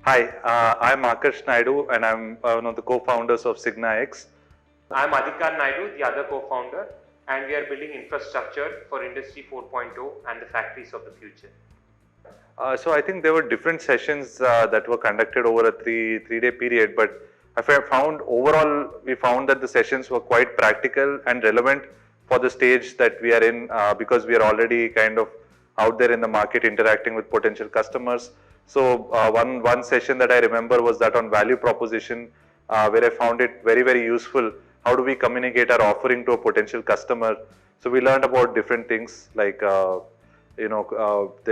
Hi, I'm Akarsh Naidu and I'm one of the co-founders of SignaX. I'm Adhikar Naidu, the other co-founder, and we are building infrastructure for Industry 4.0 and the factories of the future. So I think there were different sessions that were conducted over a three-day period, but we found that the sessions were quite practical and relevant for the stage that we are in because we are already kind of out there in the market interacting with potential customers. So one session that I remember was that on value proposition, where I found it very useful. How do we communicate our offering to a potential customer? So we learned about different things like there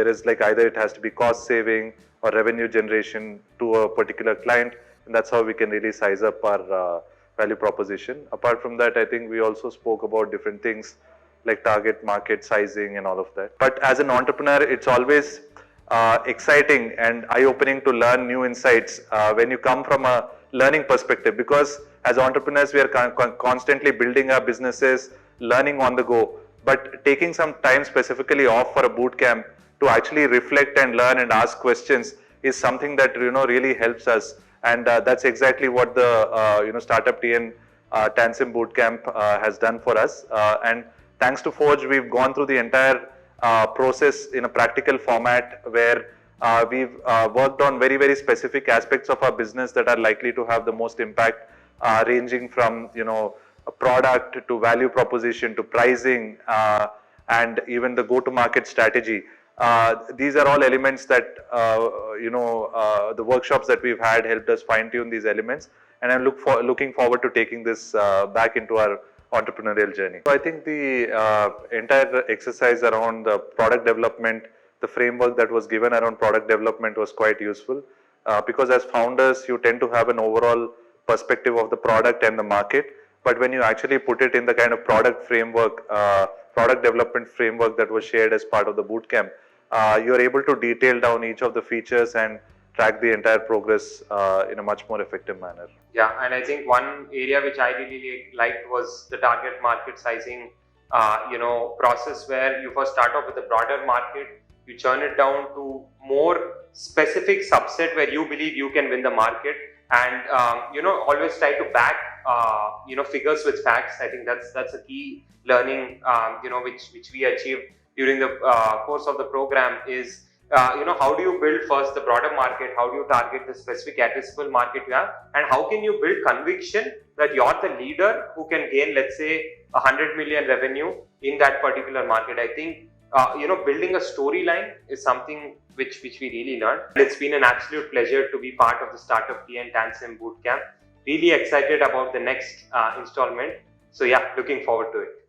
is like either it has to be cost saving or revenue generation to a particular client, and that's how we can really size up our value proposition. Apart from that, I think we also spoke about different things like target market sizing and all of that. But as an entrepreneur, it's always exciting and eye-opening to learn new insights when you come from a learning perspective, because as entrepreneurs we are constantly building our businesses, learning on the go, but taking some time specifically off for a boot camp to actually reflect and learn and ask questions is something that really helps us, and that's exactly what the Startup TN TANSIM Bootcamp has done for us. And thanks to Forge, we've gone through the entire process in a practical format where we've worked on very specific aspects of our business that are likely to have the most impact, ranging from a product to value proposition to pricing and even the go-to-market strategy. These are all elements that the workshops that we've had helped us fine-tune these elements, and I'm looking forward to taking this back into our entrepreneurial journey. So I think the entire exercise around the product development, the framework that was given around product development was quite useful because as founders you tend to have an overall perspective of the product and the market, but when you actually put it in the kind of product framework, product development framework that was shared as part of the bootcamp, you are able to detail down each of the features and track the entire progress in a much more effective manner. Yeah, and I think one area which I really liked was the target market sizing, process where you first start off with a broader market, you churn it down to more specific subset where you believe you can win the market, and always try to back figures with facts. I think that's a key learning which we achieved during the course of the program is how do you build first the broader market, how do you target the specific addressable market you have, and how can you build conviction that you're the leader who can gain, let's say, 100 million revenue in that particular market. I think building a storyline is something which we really learned. It's been an absolute pleasure to be part of the Startup TN TANSIM Bootcamp. Really excited about the next installment. So yeah, looking forward to it.